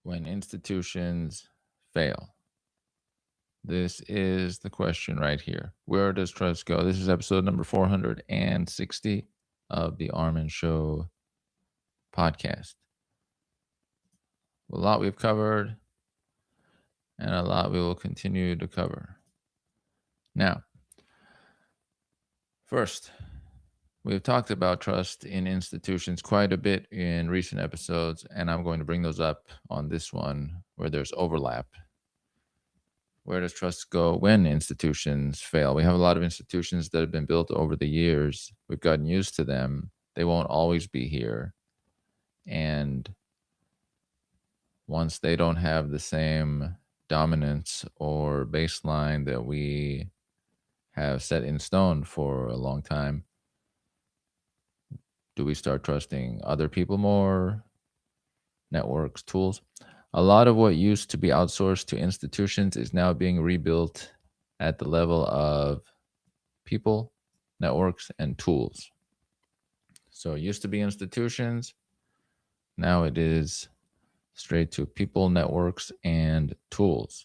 when institutions fail? This is the question right here. Where does trust go? This is episode number 460 of the Armen Show podcast. A lot we've covered and a lot we will continue to cover. Now, first, we've talked about trust in institutions quite a bit in recent episodes, and I'm going to bring those up on this one where there's overlap. Where does trust go when institutions fail? We have a lot of institutions that have been built over the years. We've gotten used to them. They won't always be here. And once they don't have the same dominance or baseline that we have set in stone for a long time, do we start trusting other people more, networks, tools? A lot of what used to be outsourced to institutions is now being rebuilt at the level of people, networks, and tools. So it used to be institutions. Now it is straight to people, networks, and tools,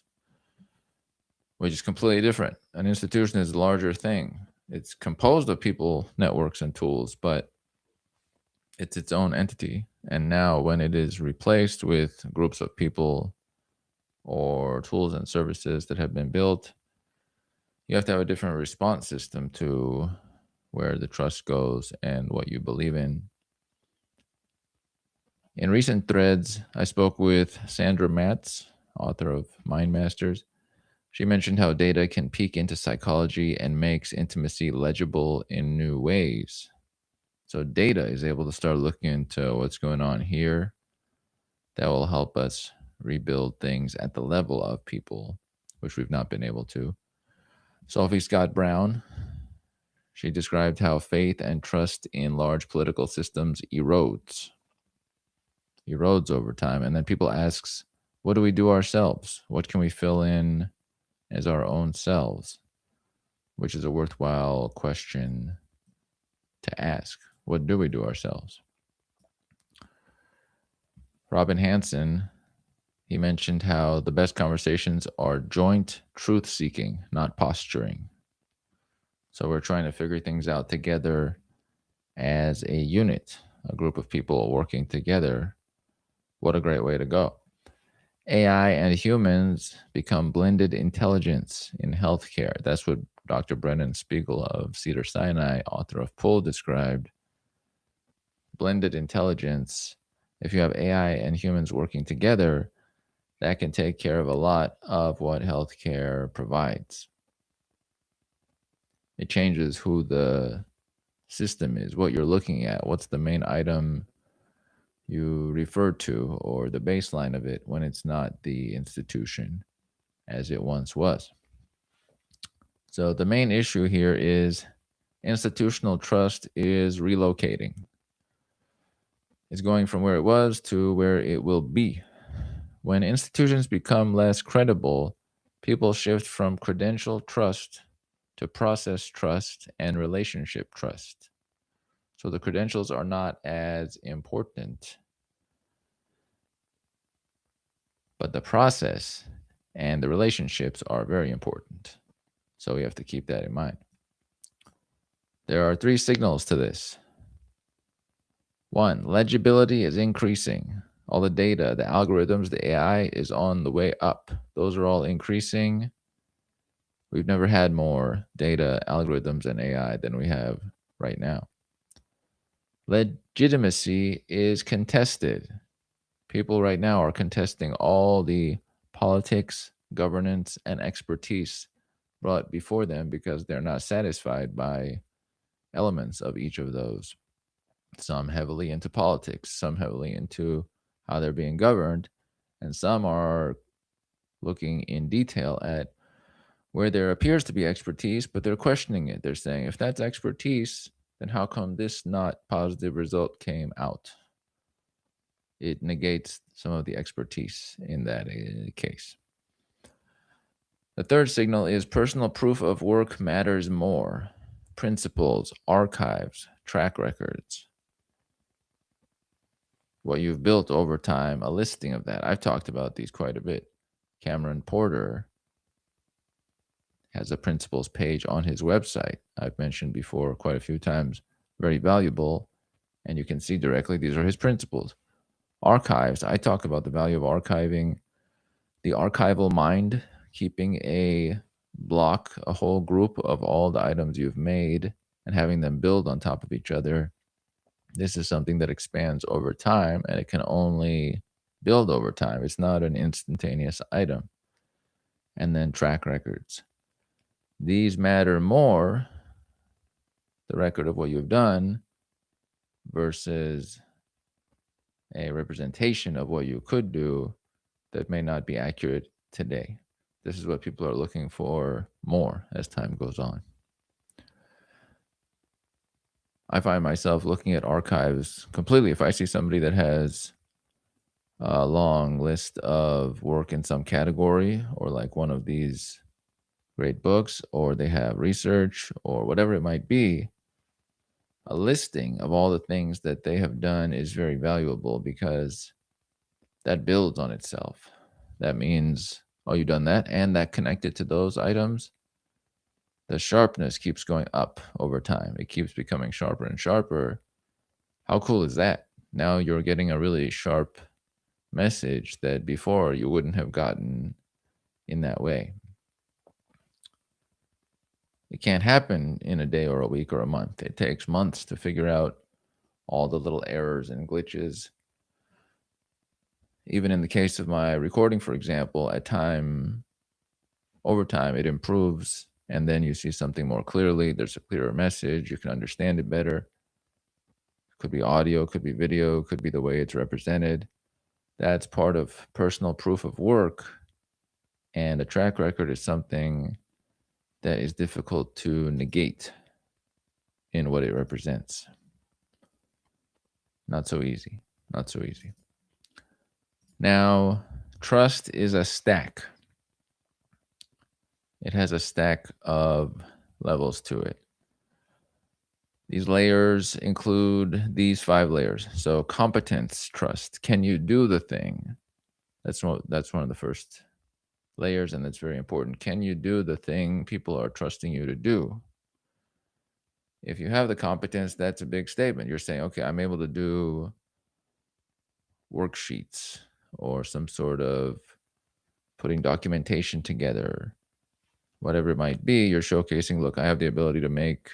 which is completely different. An institution is a larger thing. It's composed of people, networks, and tools, but it's its own entity. And now when it is replaced with groups of people or tools and services that have been built, you have to have a different response system to where the trust goes and what you believe in. In recent threads, I spoke with Sandra Matz, author of Mind Masters. She mentioned how data can peek into psychology and makes intimacy legible in new ways. So data is able to start looking into what's going on here. That will help us rebuild things at the level of people, which we've not been able to. Sophie Scott Brown, she described how faith and trust in large political systems erodes over time. And then people asks, what do we do ourselves? What can we fill in as our own selves? Which is a worthwhile question to ask. What do we do ourselves? Robin Hanson, he mentioned how the best conversations are joint truth seeking, not posturing. So we're trying to figure things out together as a unit, a group of people working together. What a great way to go. AI and humans become blended intelligence in healthcare. That's what Dr. Brennan Spiegel of Cedar Sinai, author of Pull, described. Blended intelligence. If you have AI and humans working together, that can take care of a lot of what healthcare provides. It changes who the system is, what you're looking at, what's the main item you refer to, or the baseline of it when it's not the institution as it once was. So the main issue here is institutional trust is relocating. It's going from where it was to where it will be. When institutions become less credible, people shift from credential trust to process trust and relationship trust. So the credentials are not as important, but the process and the relationships are very important. So we have to keep that in mind. There are 3 signals to this. 1, legibility is increasing. All the data, the algorithms, the AI is on the way up. Those are all increasing. We've never had more data, algorithms, and AI than we have right now. Legitimacy is contested. People right now are contesting all the politics, governance, and expertise brought before them because they're not satisfied by elements of each of those. Some heavily into politics, some heavily into how they're being governed, and some are looking in detail at where there appears to be expertise, but they're questioning it. They're saying, if that's expertise, then how come this not positive result came out? It negates some of the expertise in that case. The third signal is personal proof of work matters more. Principles, archives, track records. what you've built over time, a listing of that. I've talked about these quite a bit. Cameron Porter has a principles page on his website. I've mentioned before quite a few times, very valuable. And you can see directly these are his principles. Archives, I talk about the value of archiving, the archival mind, keeping a block, a whole group of all the items you've made and having them build on top of each other. This is something that expands over time and it can only build over time. It's not an instantaneous item. And then track records. These matter more, the record of what you've done versus a representation of what you could do that may not be accurate today. This is what people are looking for more as time goes on. I find myself looking at archives completely. If I see somebody that has a long list of work in some category, or like one of these great books, or they have research, or whatever it might be, a listing of all the things that they have done is very valuable because that builds on itself. That means, oh, you've done that, and that connected to those items. The sharpness keeps going up over time. It keeps becoming sharper and sharper. How cool is that? Now you're getting a really sharp message that before you wouldn't have gotten in that way. It can't happen in a day or a week or a month. It takes months to figure out all the little errors and glitches. Even in the case of my recording, for example, over time, it improves, and then you see something more clearly. There's a clearer message. You can understand it better. Could be audio, could be video, could be the way it's represented. That's part of personal proof of work. And a track record is something that is difficult to negate in what it represents. Not so easy. Not so easy. Now, trust is a stack. It has a stack of levels to it. These layers include these 5 layers. So competence, trust. Can you do the thing? That's one of the first layers, and that's very important. Can you do the thing people are trusting you to do? If you have the competence, that's a big statement. You're saying, okay, I'm able to do worksheets or some sort of putting documentation together, whatever it might be. You're showcasing, look, I have the ability to make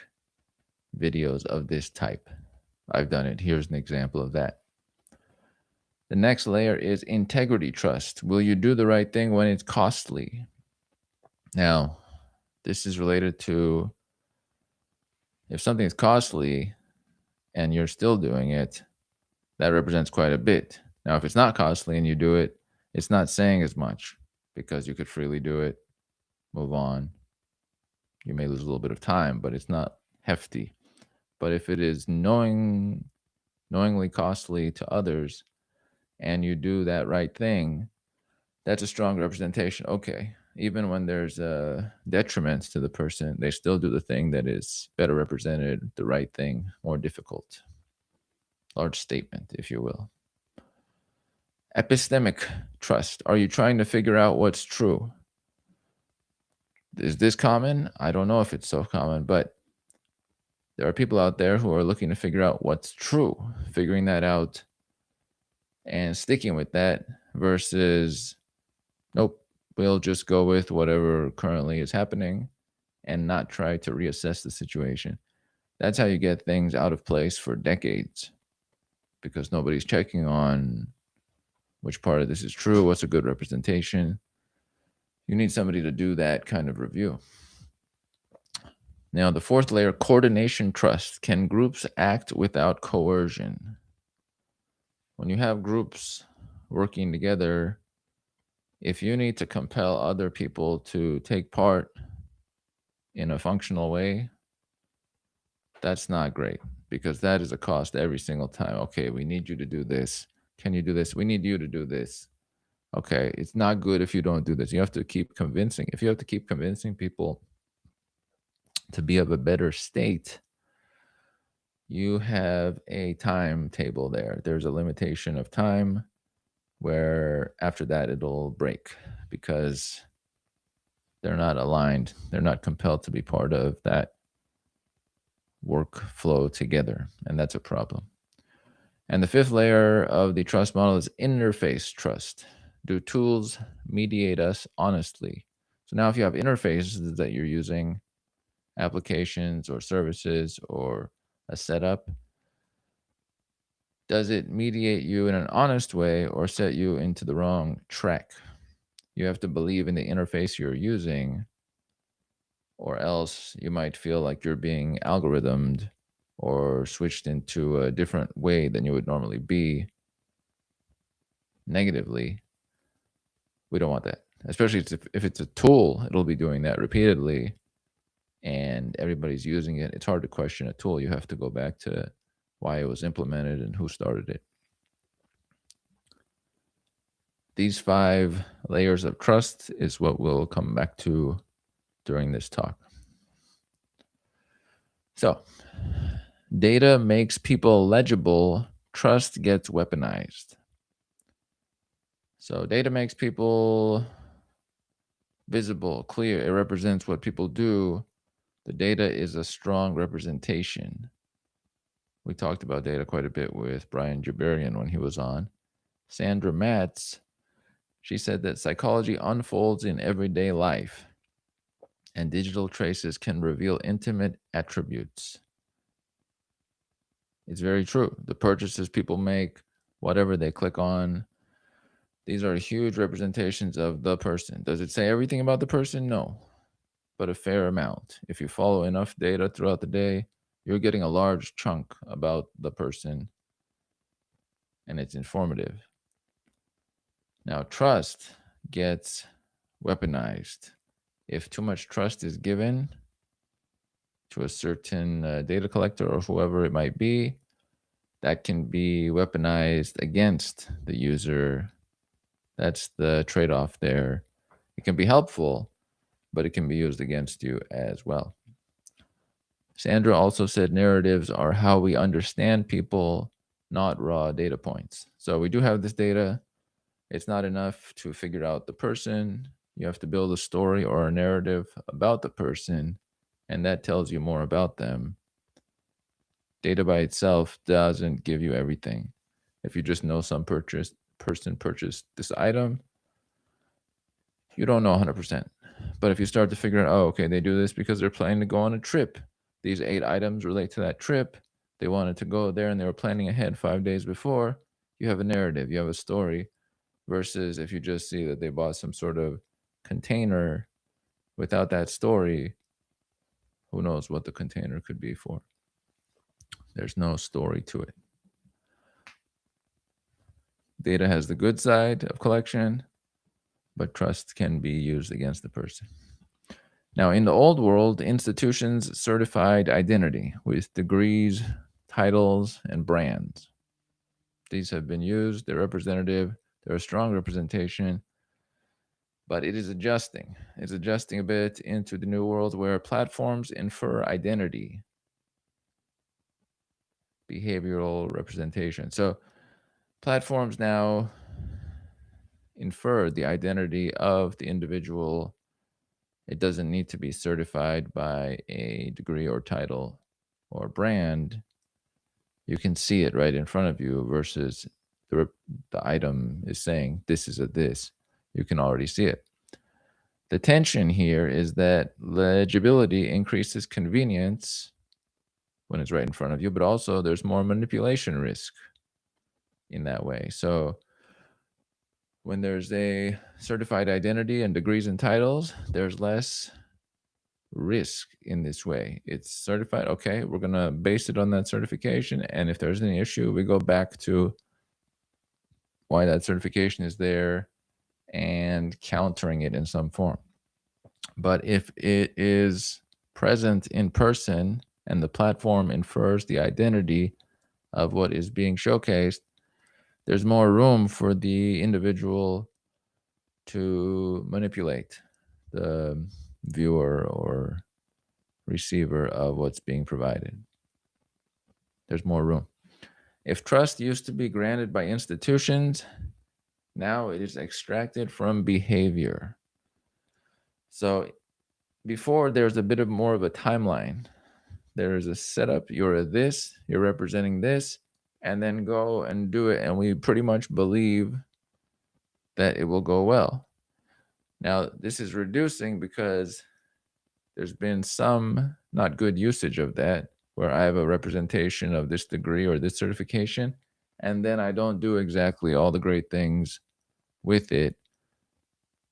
videos of this type. I've done it. Here's an example of that. The next layer is integrity trust. Will you do the right thing when it's costly? Now, this is related to if something is costly and you're still doing it, that represents quite a bit. Now, if it's not costly and you do it, it's not saying as much because you could freely do it, move on. You may lose a little bit of time, but it's not hefty. But if it is knowingly costly to others and you do that right thing, that's a strong representation. Okay, even when there's a detriment to the person, they still do the thing that is better represented, the right thing, more difficult. Large statement, if you will. Epistemic trust. Are you trying to figure out what's true? Is this common? I don't know if it's so common, but there are people out there who are looking to figure out what's true, figuring that out and sticking with that versus, nope, we'll just go with whatever currently is happening and not try to reassess the situation. That's how you get things out of place for decades because nobody's checking on which part of this is true, what's a good representation. You need somebody to do that kind of review. Now, the 4th layer, coordination trust. Can groups act without coercion? When you have groups working together, if you need to compel other people to take part in a functional way, that's not great because that is a cost every single time. Okay, we need you to do this. Can you do this? We need you to do this. Okay, it's not good if you don't do this. You have to keep convincing. If you have to keep convincing people to be of a better state, you have a timetable there. There's a limitation of time where after that it'll break because they're not aligned. They're not compelled to be part of that workflow together. And that's a problem. And the fifth layer of the trust model is interface trust. Do tools mediate us honestly? So now if you have interfaces that you're using, applications or services or a setup, does it mediate you in an honest way or set you into the wrong track? You have to believe in the interface you're using, or else you might feel like you're being algorithmed or switched into a different way than you would normally be negatively. We don't want that, especially if it's a tool. It'll be doing that repeatedly and everybody's using it. It's hard to question a tool. You have to go back to why it was implemented and who started it. These 5 layers of trust is what we'll come back to during this talk. So, data makes people legible, trust gets weaponized. So, data makes people visible, clear. It represents what people do. The data is a strong representation. We talked about data quite a bit with Brian Jabarian when he was on. Sandra Matz, she said that psychology unfolds in everyday life, and digital traces can reveal intimate attributes. It's very true. The purchases people make, whatever they click on, these are huge representations of the person. Does it say everything about the person? No, but a fair amount. If you follow enough data throughout the day, you're getting a large chunk about the person, and it's informative. Now, trust gets weaponized. If too much trust is given to a certain data collector or whoever it might be, that can be weaponized against the user. That's the trade off there. It can be helpful, but it can be used against you as well. Sandra also said narratives are how we understand people, not raw data points. So we do have this data. It's not enough to figure out the person. You have to build a story or a narrative about the person, and that tells you more about them. Data by itself doesn't give you everything. If you just know some person purchased this item, you don't know 100%. But if you start to figure out, oh, okay, they do this because they're planning to go on a trip. These 8 items relate to that trip. They wanted to go there and they were planning ahead 5 days before. You have a narrative, you have a story, versus if you just see that they bought some sort of container without that story, who knows what the container could be for. There's no story to it. Data has the good side of collection, but trust can be used against the person. Now, in the old world, institutions certified identity with degrees, titles, and brands. These have been used, they're representative, they're a strong representation, but it is adjusting. It's adjusting a bit into the new world where platforms infer identity, behavioral representation. So, platforms now infer the identity of the individual. It doesn't need to be certified by a degree or title or brand. You can see it right in front of you versus the item is saying this is a this. You can already see it. The tension here is that legibility increases convenience when it's right in front of you, but also there's more manipulation risk in that way. So when there's a certified identity and degrees and titles, there's less risk in this way. It's certified. Okay, we're going to base it on that certification. And if there's any issue, we go back to why that certification is there and countering it in some form. But if it is present in person and the platform infers the identity of what is being showcased, there's more room for the individual to manipulate the viewer or receiver of what's being provided. There's more room. If trust used to be granted by institutions, now it is extracted from behavior. So before, there's a bit of more of a timeline. There's a setup. You're a this, you're representing this, and then go and do it. And we pretty much believe that it will go well. Now, this is reducing because there's been some not good usage of that, where I have a representation of this degree or this certification, and then I don't do exactly all the great things with it.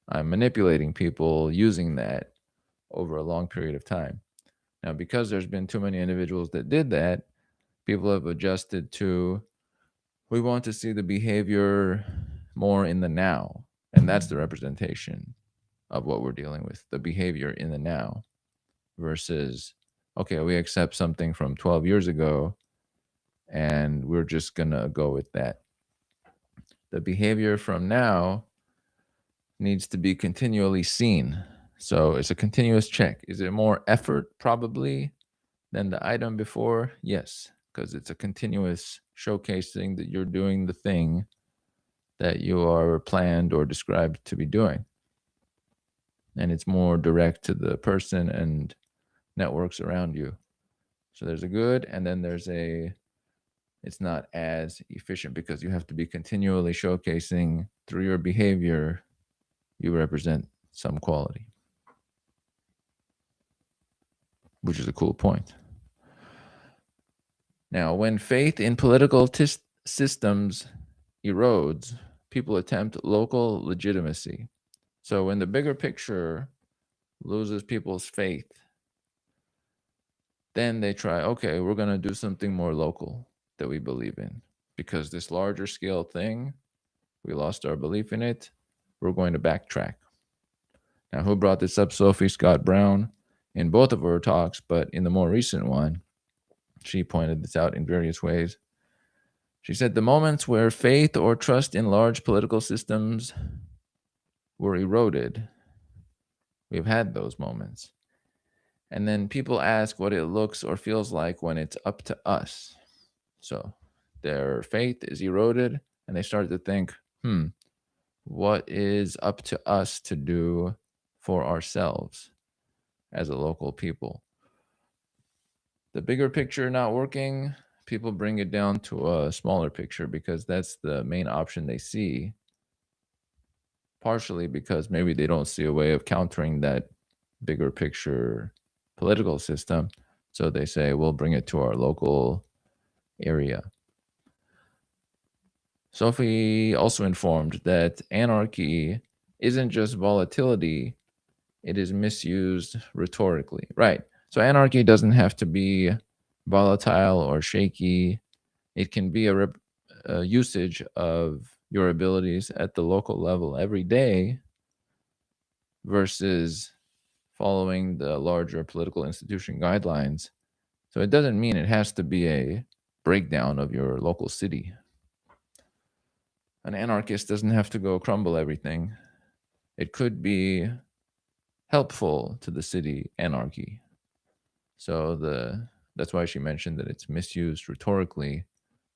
I'm manipulating people using that over a long period of time. Now, because there's been too many individuals that did that, people have adjusted to, we want to see the behavior more in the now. And that's the representation of what we're dealing with, the behavior in the now versus, okay, we accept something from 12 years ago and we're just going to go with that. The behavior from now needs to be continually seen. So it's a continuous check. Is it more effort? Probably. Than the item before? Yes, because it's a continuous showcasing that you're doing the thing that you are planned or described to be doing. And it's more direct to the person and networks around you. So there's a good, and then there's a, it's not as efficient because you have to be continually showcasing through your behavior, you represent some quality, which is a cool point. Now, when faith in political systems erodes, people attempt local legitimacy. So when the bigger picture loses people's faith, then they try, okay, we're going to do something more local that we believe in. Because this larger scale thing, we lost our belief in it, we're going to backtrack. Now, who brought this up? Sophie Scott Brown in both of her talks, but in the more recent one, she pointed this out in various ways. She said the moments where faith or trust in large political systems were eroded, we've had those moments. And then people ask what it looks or feels like when it's up to us. So their faith is eroded and they start to think, what is up to us to do for ourselves as a local people? The bigger picture not working, people bring it down to a smaller picture because that's the main option they see. Partially because maybe they don't see a way of countering that bigger picture political system. So they say, we'll bring it to our local area. Sophie also informed that anarchy isn't just volatility, it is misused rhetorically. Right. So anarchy doesn't have to be volatile or shaky. It can be a usage of your abilities at the local level every day versus following the larger political institution guidelines. So it doesn't mean it has to be a breakdown of your local city. An anarchist doesn't have to go crumble everything. It could be helpful to the city anarchy. So that's why she mentioned that it's misused rhetorically.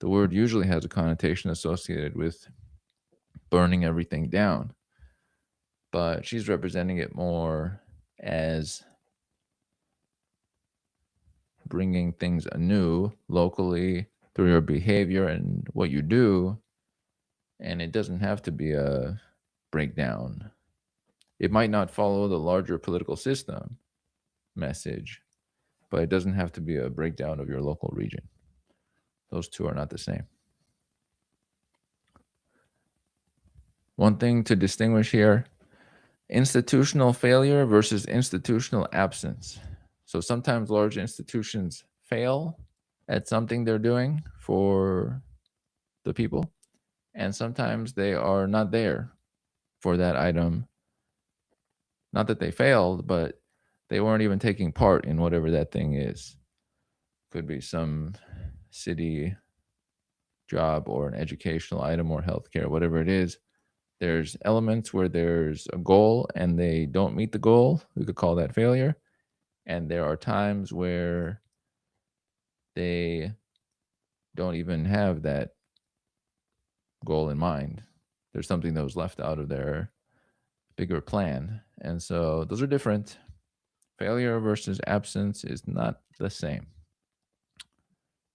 The word usually has a connotation associated with burning everything down, but she's representing it more as bringing things anew locally through your behavior and what you do. And it doesn't have to be a breakdown. It might not follow the larger political system message, but it doesn't have to be a breakdown of your local region. Those two are not the same. One thing to distinguish here, institutional failure versus institutional absence. So sometimes large institutions fail at something they're doing for the people, and sometimes they are not there for that item. Not that they failed, but they weren't even taking part in whatever that thing is. Could be some city job or an educational item or healthcare, whatever it is. There's elements where there's a goal and they don't meet the goal. We could call that failure. And there are times where they don't even have that goal in mind. There's something that was left out of their bigger plan. And so those are different. Failure versus absence is not the same.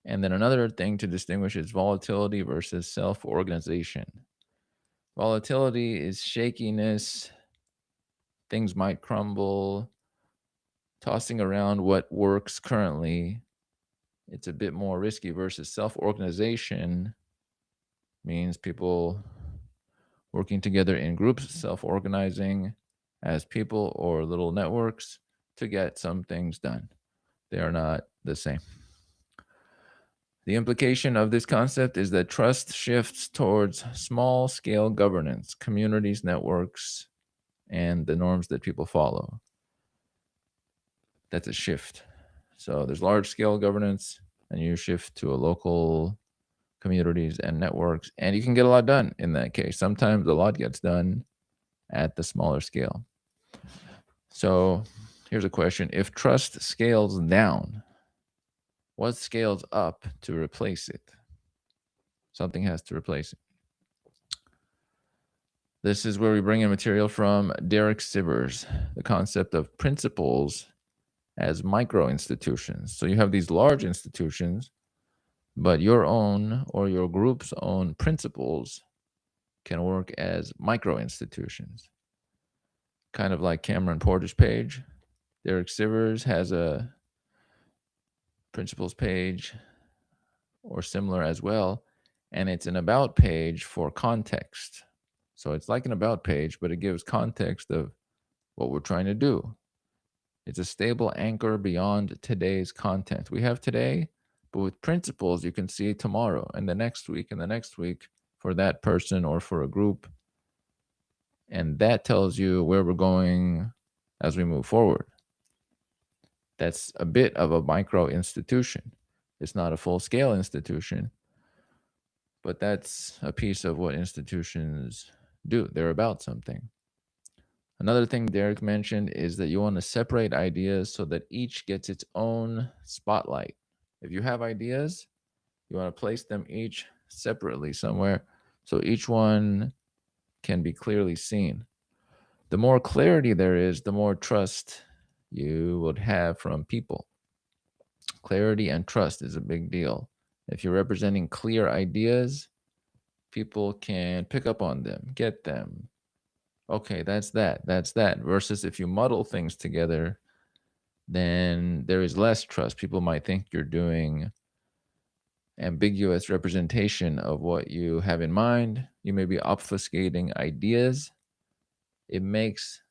And then another thing to distinguish is volatility versus self organization. Volatility is shakiness, things might crumble, tossing around what works currently. It's a bit more risky versus self organization means people working together in groups, self organizing as people or little networks to get some things done. They are not the same. The implication of this concept is that trust shifts towards small scale governance, communities, networks, and the norms that people follow. That's a shift. So there's large scale governance, and you shift to a local communities and networks, and you can get a lot done in that case. Sometimes a lot gets done at the smaller scale. So here's a question. If trust scales down, what scales up to replace it? Something has to replace it. This is where we bring in material from Derek Sivers, the concept of principles as micro institutions. So you have these large institutions, but your own or your group's own principles can work as micro institutions. Kind of like Cameron Porter's page. Derek Sivers has a principles page or similar as well, and it's an about page for context. So it's like an about page, but it gives context of what we're trying to do. It's a stable anchor beyond today's content. We have today, but with principles, you can see tomorrow and the next week and the next week for that person or for a group. And that tells you where we're going as we move forward. That's a bit of a micro institution. It's not a full scale institution, but that's a piece of what institutions do. They're about something. Another thing Derek mentioned is that you want to separate ideas so that each gets its own spotlight. If you have ideas, you want to place them each separately somewhere so each one can be clearly seen. The more clarity there is, the more trust you would have from people. Clarity and trust is a big deal. If you're representing clear ideas, people can pick up on them, get them. Okay, that's that. Versus if you muddle things together, then there is less trust. People might think you're doing ambiguous representation of what you have in mind. You may be obfuscating ideas. It makes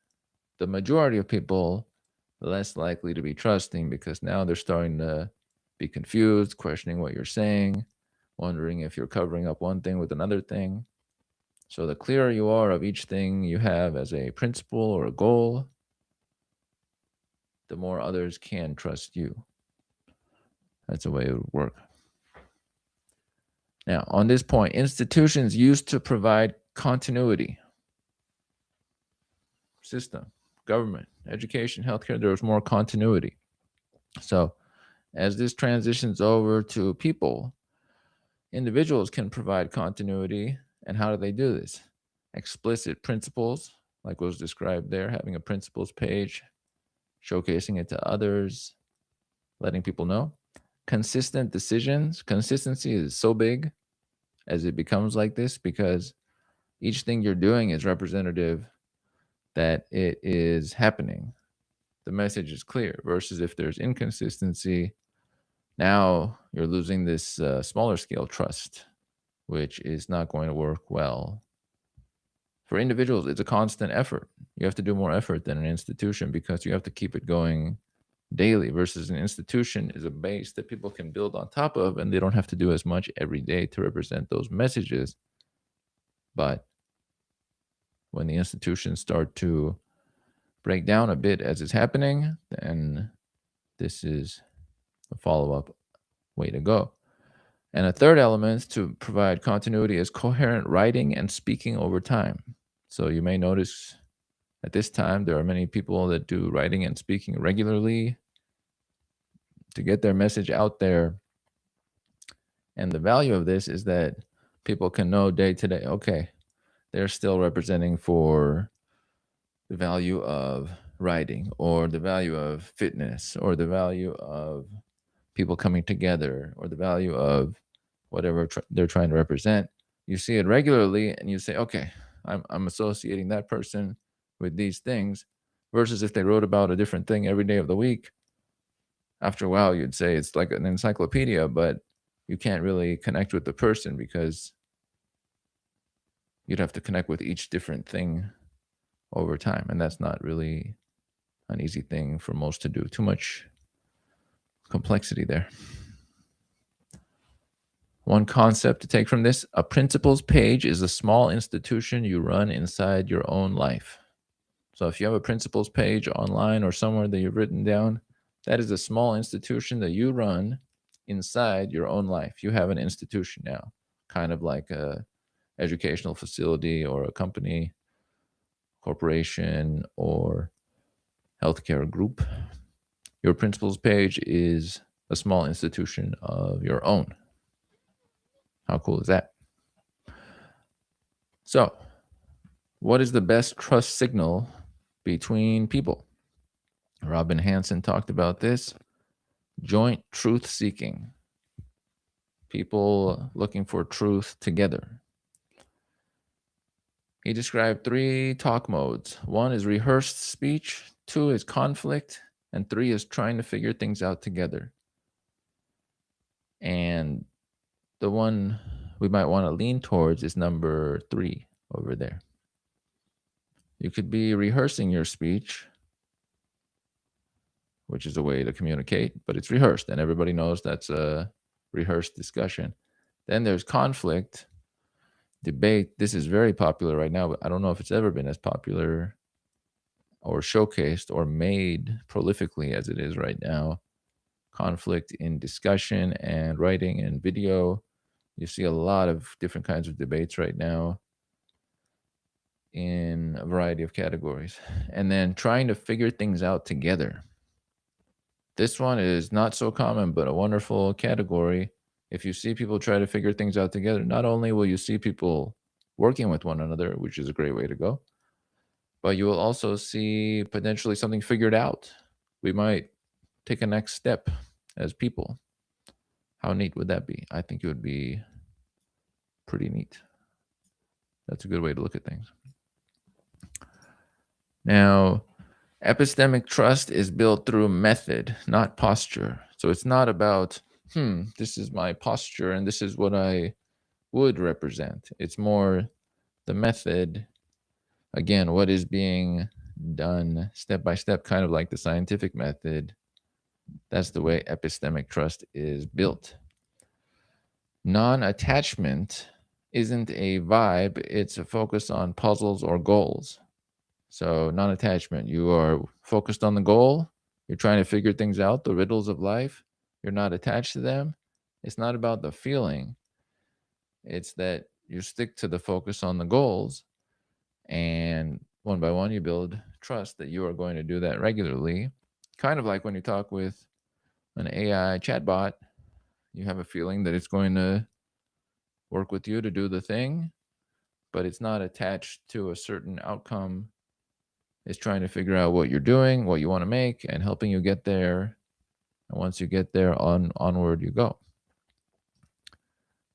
the majority of people less likely to be trusting because now they're starting to be confused, questioning what you're saying, wondering if you're covering up one thing with another thing. So the clearer you are of each thing you have as a principle or a goal, the more others can trust you. That's the way it would work. Now, on this point, institutions used to provide continuity. System, government, education, healthcare, there was more continuity. So as this transitions over to people, individuals can provide continuity. And how do they do this? Explicit principles, like was described there, having a principles page, showcasing it to others, letting people know. Consistent decisions. Consistency is so big as it becomes like this because each thing you're doing is representative that it is happening. The message is clear versus if there's inconsistency, now you're losing this smaller scale trust, which is not going to work well. For individuals, it's a constant effort. You have to do more effort than an institution because you have to keep it going daily versus an institution is a base that people can build on top of and they don't have to do as much every day to represent those messages. But when the institutions start to break down a bit as it's happening, then this is a follow-up way to go. And a third element to provide continuity is coherent writing and speaking over time. So you may notice at this time, there are many people that do writing and speaking regularly to get their message out there. And the value of this is that people can know day to day, okay, they're still representing for the value of writing, or the value of fitness, or the value of people coming together, or the value of whatever they're trying to represent. You see it regularly and you say, okay, I'm associating that person with these things, versus if they wrote about a different thing every day of the week, after a while you'd say it's like an encyclopedia, but you can't really connect with the person because you'd have to connect with each different thing over time. And that's not really an easy thing for most to do. Too much complexity there. One concept to take from this: a principles page is a small institution you run inside your own life. So if you have a principles page online or somewhere that you've written down, that is a small institution that you run inside your own life. You have an institution now, kind of like a educational facility or a company, corporation, or healthcare group. Your principles page is a small institution of your own. How cool is that? So, what is the best trust signal between people? Robin Hanson talked about this. Joint truth seeking. People looking for truth together. He described 3 talk modes. 1 is rehearsed speech, 2 is conflict, and 3 is trying to figure things out together. And the one we might want to lean towards is number 3 over there. You could be rehearsing your speech, which is a way to communicate, but it's rehearsed and everybody knows that's a rehearsed discussion. Then there's conflict, debate. This is very popular right now, but I don't know if it's ever been as popular or showcased or made prolifically as it is right now. Conflict in discussion and writing and video. You see a lot of different kinds of debates right now in a variety of categories. And then trying to figure things out together. This one is not so common, but a wonderful category. If you see people try to figure things out together, not only will you see people working with one another, which is a great way to go, but you will also see potentially something figured out. We might take a next step as people. How neat would that be? I think it would be pretty neat. That's a good way to look at things. Now, epistemic trust is built through method, not posture. So it's not about, this is my posture and this is what I would represent. It's more the method. Again, what is being done step by step, kind of like the scientific method. That's the way epistemic trust is built. Non-attachment isn't a vibe, it's a focus on puzzles or goals. So non-attachment, you are focused on the goal, you're trying to figure things out, the riddles of life, you're not attached to them. It's not about the feeling, it's that you stick to the focus on the goals, and one by one you build trust that you are going to do that regularly. Kind of like when you talk with an AI chatbot, you have a feeling that it's going to work with you to do the thing, but it's not attached to a certain outcome. It's trying to figure out what you're doing, what you want to make, and helping you get there. And once you get there, onward you go.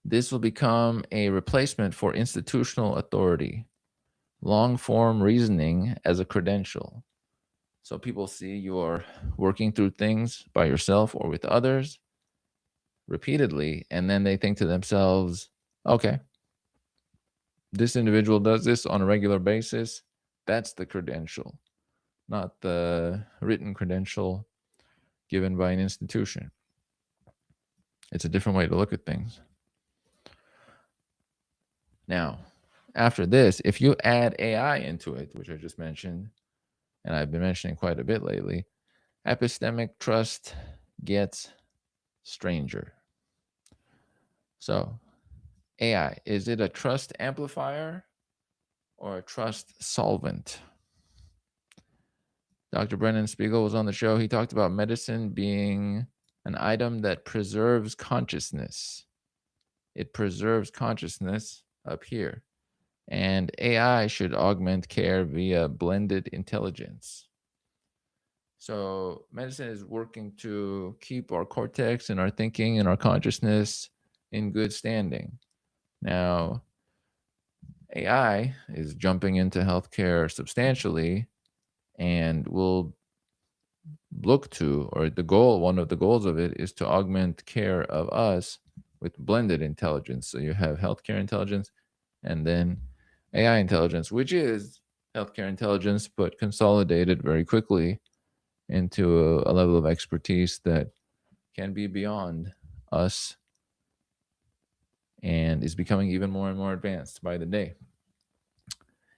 This will become a replacement for institutional authority, long form reasoning as a credential. So people see you're working through things by yourself or with others repeatedly, and then they think to themselves, okay, this individual does this on a regular basis. That's the credential, not the written credential given by an institution. It's a different way to look at things. Now, after this, if you add AI into it, which I just mentioned, and I've been mentioning quite a bit lately, epistemic trust gets stranger. So, AI, is it a trust amplifier or a trust solvent? Dr. Brennan Spiegel was on the show. He talked about medicine being an item that preserves consciousness. it preserves consciousness up here. And AI should augment care via blended intelligence. So, medicine is working to keep our cortex and our thinking and our consciousness in good standing. Now, AI is jumping into healthcare substantially and will look to, or the goal, one of the goals of it is to augment care of us with blended intelligence. So you have healthcare intelligence and then AI intelligence, which is healthcare intelligence, but consolidated very quickly into a level of expertise that can be beyond us and is becoming even more and more advanced by the day.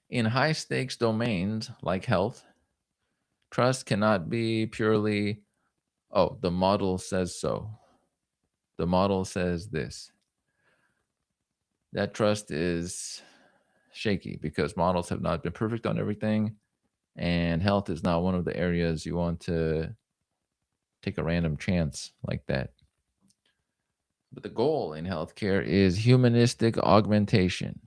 In high stakes domains like health, trust cannot be purely, oh, the model says so. The model says this. That trust is shaky because models have not been perfect on everything. And health is not one of the areas you want to take a random chance like that. But the goal in healthcare is humanistic augmentation,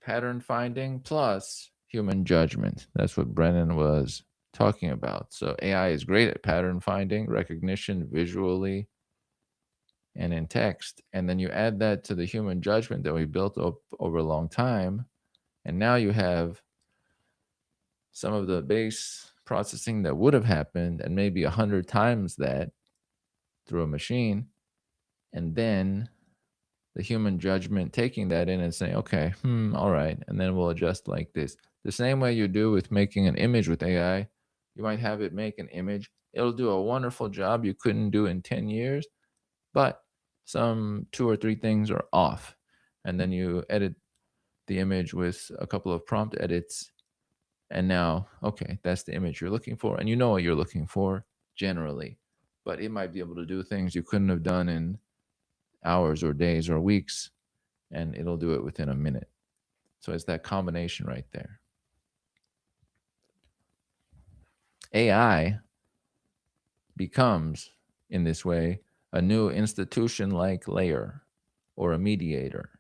pattern finding plus human judgment. That's what Brennan was talking about. So AI is great at pattern finding, recognition visually and in text. And then you add that to the human judgment that we built up over a long time. And now you have some of the base processing that would have happened and maybe 100 times that through a machine. And then the human judgment taking that in and saying, okay, all right. And then we'll adjust like this. The same way you do with making an image with AI, you might have it make an image. It'll do a wonderful job you couldn't do in 10 years, but some 2 or 3 things are off. And then you edit the image with a couple of prompt edits. And now, okay, that's the image you're looking for. And you know what you're looking for generally, but it might be able to do things you couldn't have done in hours or days or weeks, and it'll do it within a minute. So it's that combination right there. AI becomes, in this way, a new institution-like layer or a mediator.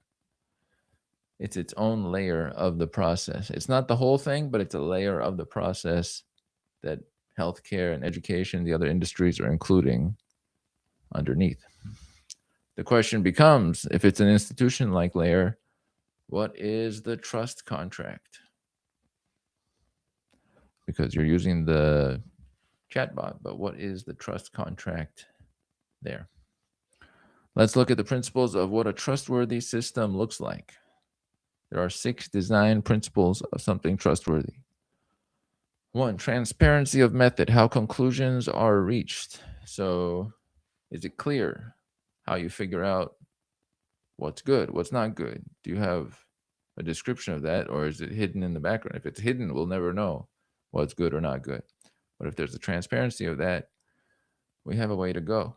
It's its own layer of the process. It's not the whole thing, but it's a layer of the process that healthcare and education, the other industries are including underneath. The question becomes, if it's an institution-like layer, what is the trust contract? Because you're using the chatbot, but what is the trust contract there? Let's look at the principles of what a trustworthy system looks like. There are 6 design principles of something trustworthy. 1, transparency of method, how conclusions are reached. So is it clear how you figure out what's good, what's not good? Do you have a description of that, or is it hidden in the background? If it's hidden, we'll never know what's good or not good. But if there's a transparency of that, we have a way to go.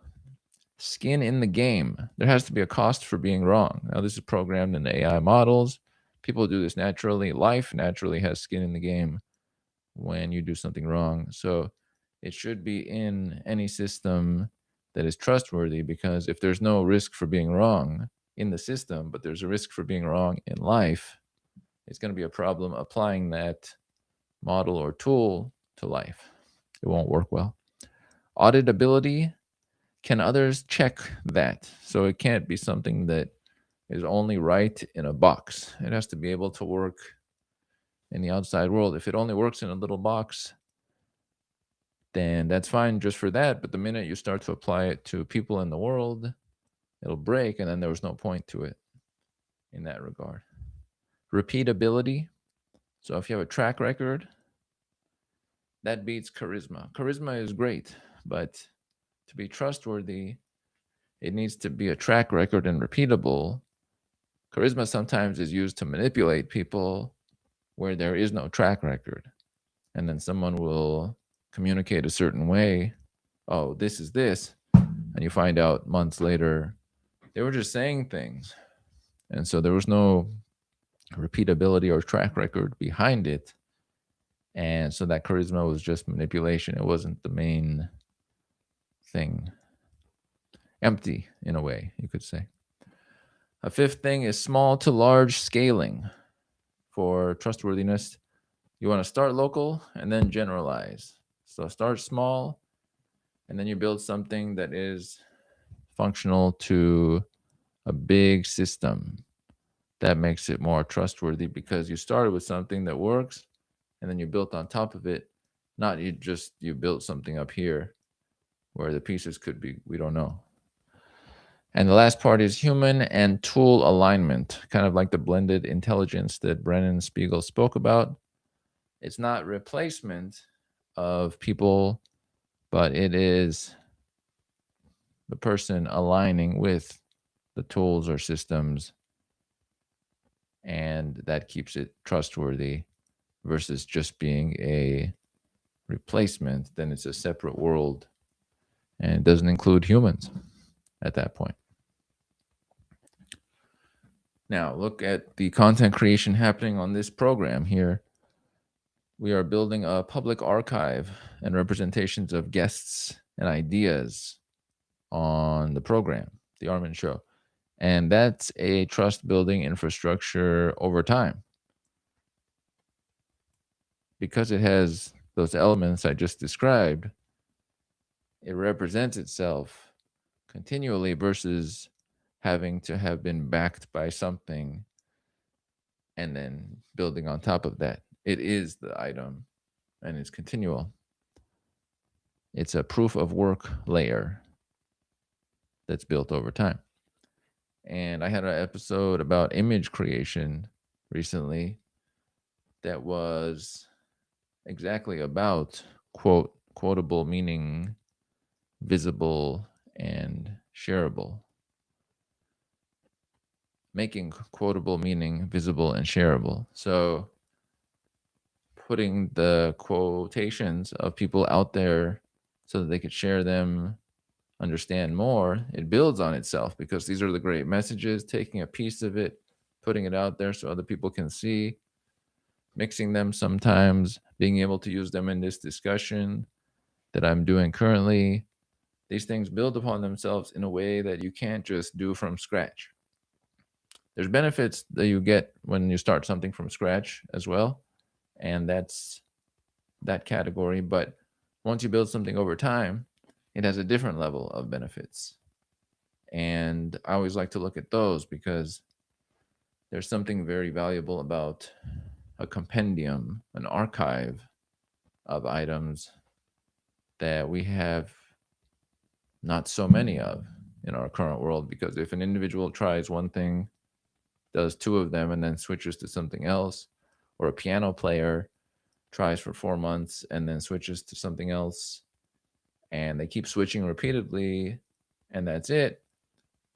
Skin in the game. There has to be a cost for being wrong. Now, this is programmed in the AI models. People do this naturally. Life naturally has skin in the game when you do something wrong. So it should be in any system that is trustworthy, because if there's no risk for being wrong in the system, but there's a risk for being wrong in life, it's going to be a problem applying that model or tool to life. It won't work well. Auditability. Can others check that? So it can't be something that is only right in a box. It has to be able to work in the outside world. If it only works in a little box, then that's fine just for that. But the minute you start to apply it to people in the world, it'll break, and then there was no point to it in that regard. Repeatability. So if you have a track record, that beats charisma. Charisma is great, but to be trustworthy, it needs to be a track record and repeatable. Charisma sometimes is used to manipulate people where there is no track record. And then someone will communicate a certain way. Oh, this is this. And you find out months later, they were just saying things. And so there was no repeatability or track record behind it. And so that charisma was just manipulation. It wasn't the main thing. Empty, in a way, you could say. A fifth thing is small to large scaling for trustworthiness. You want to start local and then generalize. So start small and then you build something that is functional to a big system. That makes it more trustworthy because you started with something that works and then you built on top of it. Not you built something up here where the pieces could be, we don't know. And the last part is human and tool alignment, kind of like the blended intelligence that Brennan Spiegel spoke about. It's not replacement of people, but it is the person aligning with the tools or systems, and that keeps it trustworthy versus just being a replacement. Then it's a separate world and it doesn't include humans at that point. Now, look at the content creation happening on this program here. We are building a public archive and representations of guests and ideas on the program, The Armen Show. And that's a trust building infrastructure over time. Because it has those elements I just described, it represents itself continually versus having to have been backed by something and then building on top of that. It is the item and it's continual. It's a proof of work layer that's built over time. And I had an episode about image creation recently that was exactly about quotable meaning, visible, and shareable. Making quotable meaning visible and shareable. So putting the quotations of people out there so that they could share them, understand more, it builds on itself because these are the great messages, taking a piece of it, putting it out there so other people can see, mixing them sometimes, being able to use them in this discussion that I'm doing currently. These things build upon themselves in a way that you can't just do from scratch. There's benefits that you get when you start something from scratch as well, and that's that category. But once you build something over time, it has a different level of benefits. And I always like to look at those because there's something very valuable about a compendium, an archive of items that we have not so many of in our current world. Because if an individual tries one thing, does two of them, and then switches to something else, or a piano player tries for 4 months and then switches to something else, and they keep switching repeatedly, and that's it,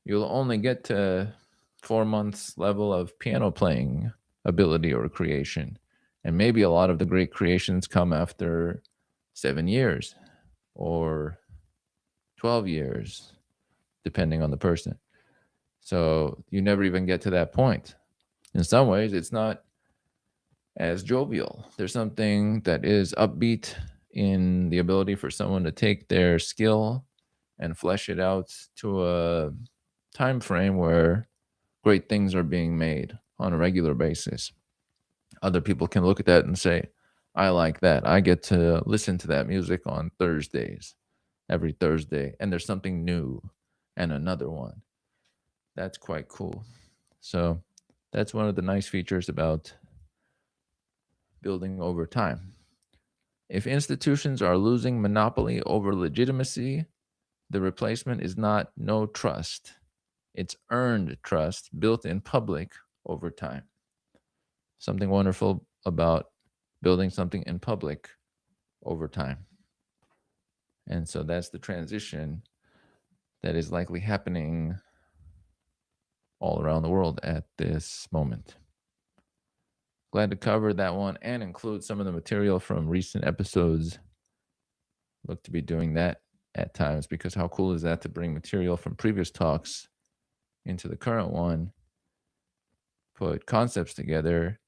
you'll only get to 4 months level of piano playing ability or creation. And maybe a lot of the great creations come after 7 years or 12 years, depending on the person. So you never even get to that point. In some ways, it's not as jovial. There's something that is upbeat in the ability for someone to take their skill and flesh it out to a time frame where great things are being made on a regular basis. Other people can look at that and say, I like that. I get to listen to that music on Thursdays, every Thursday, and there's something new and another one. That's quite cool. So that's one of the nice features about building over time. If institutions are losing monopoly over legitimacy, the replacement is not no trust. It's earned trust built in public over time. Something wonderful about building something in public over time. And so that's the transition that is likely happening all around the world at this moment. Glad to cover that one and include some of the material from recent episodes. Look to be doing that at times because how cool is that to bring material from previous talks into the current one, put concepts together,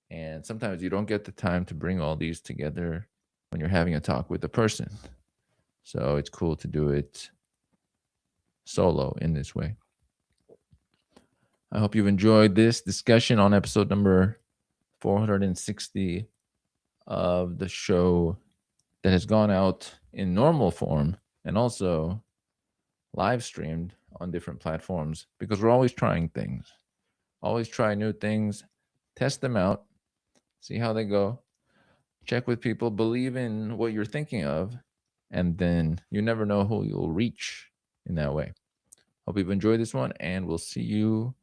and sometimes you don't get the time to bring all these together when you're having a talk with a person. So it's cool to do it solo in this way. I hope you've enjoyed this discussion on episode number 460 of the show that has gone out in normal form and also live streamed on different platforms, because we're always trying things. Always try new things, test them out, see how they go, check with people, believe in what you're thinking of, and then you never know who you'll reach in that way. Hope you've enjoyed this one, and we'll see you